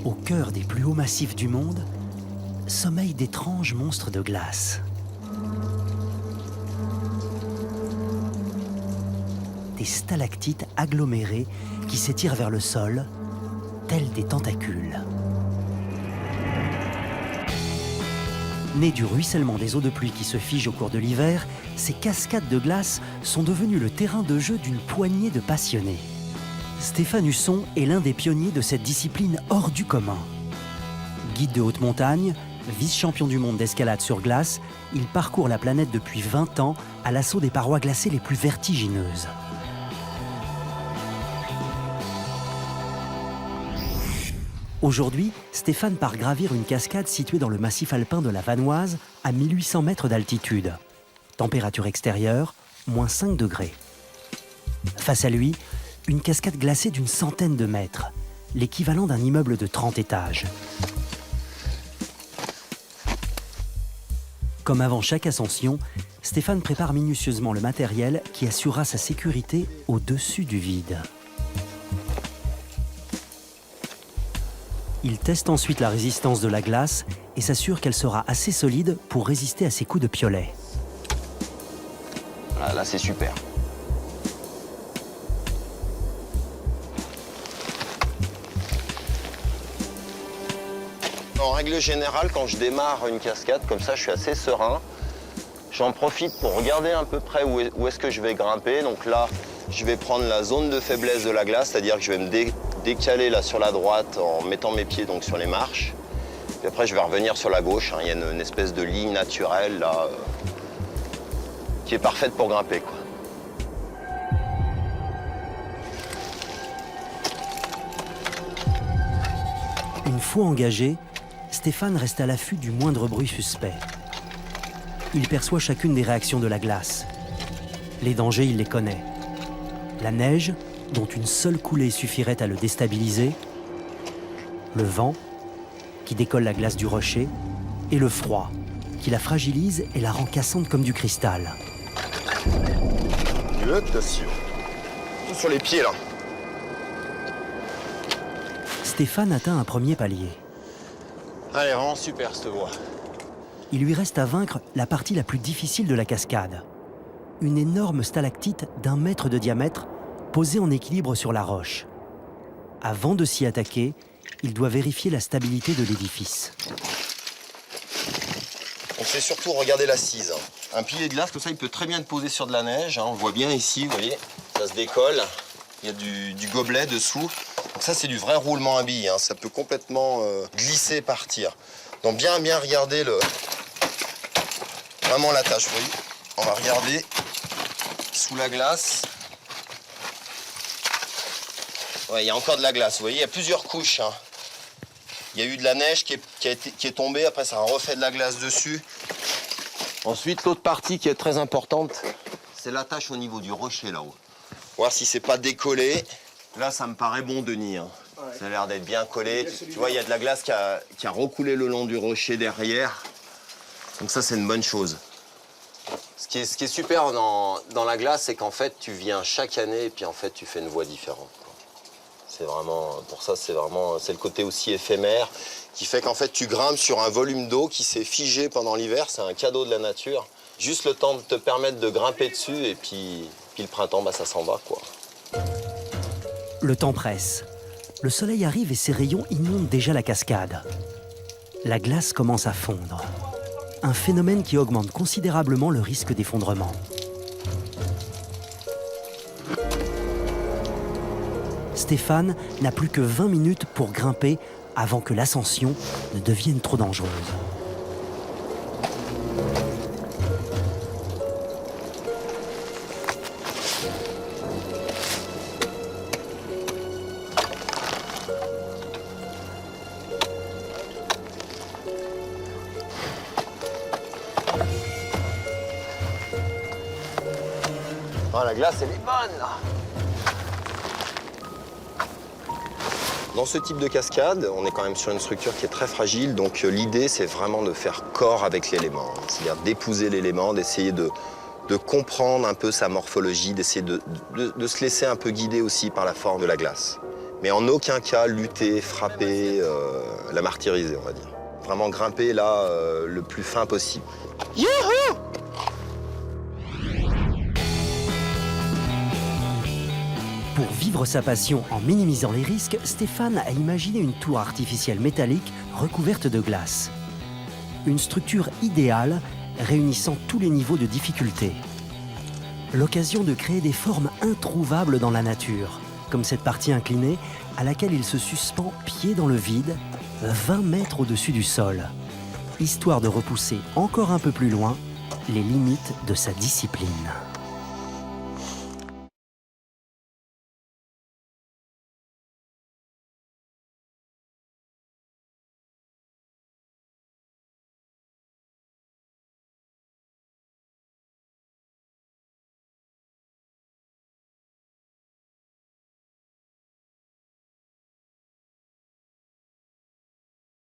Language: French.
Au cœur des plus hauts massifs du monde, sommeillent d'étranges monstres de glace. Des stalactites agglomérées qui s'étirent vers le sol, tels des tentacules. Nés du ruissellement des eaux de pluie qui se figent au cours de l'hiver, ces cascades de glace sont devenues le terrain de jeu d'une poignée de passionnés. Stéphane Husson est l'un des pionniers de cette discipline hors du commun. Guide de haute montagne, vice-champion du monde d'escalade sur glace, il parcourt la planète depuis 20 ans à l'assaut des parois glacées les plus vertigineuses. Aujourd'hui, Stéphane part gravir une cascade située dans le massif alpin de la Vanoise, à 1800 mètres d'altitude. Température extérieure, moins 5 degrés. Face à lui, une cascade glacée d'une centaine de mètres, l'équivalent d'un immeuble de 30 étages. Comme avant chaque ascension, Stéphane prépare minutieusement le matériel qui assurera sa sécurité au-dessus du vide. Il teste ensuite la résistance de la glace et s'assure qu'elle sera assez solide pour résister à ses coups de piolet. Voilà, là, c'est super. En règle générale, quand je démarre une cascade comme ça, je suis assez serein. J'en profite pour regarder à peu près où est-ce que je vais grimper. Donc là, je vais prendre la zone de faiblesse de la glace, c'est-à-dire que je vais me décaler là sur la droite en mettant mes pieds donc sur les marches. Puis après, je vais revenir sur la gauche. Il y a une espèce de ligne naturelle là, qui est parfaite pour grimper, quoi. Une fois engagé, Stéphane reste à l'affût du moindre bruit suspect. Il perçoit chacune des réactions de la glace. Les dangers, il les connaît. La neige, dont une seule coulée suffirait à le déstabiliser, le vent, qui décolle la glace du rocher, et le froid, qui la fragilise et la rend cassante comme du cristal. Attention. Sur les pieds, là. Stéphane atteint un premier palier. Allez, vraiment super, cette voie. Il lui reste à vaincre la partie la plus difficile de la cascade. Une énorme stalactite d'1 mètre de diamètre posée en équilibre sur la roche. Avant de s'y attaquer, il doit vérifier la stabilité de l'édifice. On fait surtout regarder l'assise. Un pilier de glace, comme ça, il peut très bien être posé sur de la neige. On le voit bien ici, vous voyez, ça se décolle. Il y a du gobelet dessous. Donc ça, c'est du vrai roulement à billes. Ça peut complètement glisser, partir. Donc bien regarder vraiment la tâche. Vous voyez, on va regarder sous la glace. Ouais, il y a encore de la glace. Vous voyez, il y a plusieurs couches. Il y a eu de la neige qui est tombée. Après, ça a refait de la glace dessus. Ensuite, l'autre partie qui est très importante, c'est l'attache au niveau du rocher là-haut. Voir si c'est pas décollé. Là, ça me paraît bon, Denis. Ouais. Ça a l'air d'être bien collé. Tu vois, il y a de la glace qui a recoulé le long du rocher derrière. Donc ça, c'est une bonne chose. Ce qui est super dans la glace, c'est qu'en fait, tu viens chaque année et puis en fait, tu fais une voie différente. C'est vraiment, pour ça, c'est le côté aussi éphémère qui fait qu'en fait, tu grimpes sur un volume d'eau qui s'est figé pendant l'hiver. C'est un cadeau de la nature. Juste le temps de te permettre de grimper dessus et puis le printemps, ça s'en va, quoi. Le temps presse. Le soleil arrive et ses rayons inondent déjà la cascade. La glace commence à fondre. Un phénomène qui augmente considérablement le risque d'effondrement. Stéphane n'a plus que 20 minutes pour grimper avant que l'ascension ne devienne trop dangereuse. Oh, la glace, elle est bonne, là. Dans ce type de cascade, on est quand même sur une structure qui est très fragile, donc l'idée, c'est vraiment de faire corps avec l'élément. C'est-à-dire d'épouser l'élément, d'essayer de comprendre un peu sa morphologie, d'essayer de se laisser un peu guider aussi par la forme de la glace. mais en aucun cas lutter, frapper, la martyriser, on va dire. Vraiment grimper là le plus fin possible. Youhou! Pour vivre sa passion en minimisant les risques, Stéphane a imaginé une tour artificielle métallique recouverte de glace. Une structure idéale réunissant tous les niveaux de difficulté. L'occasion de créer des formes introuvables dans la nature, comme cette partie inclinée à laquelle il se suspend pied dans le vide, 20 mètres au-dessus du sol, histoire de repousser encore un peu plus loin les limites de sa discipline.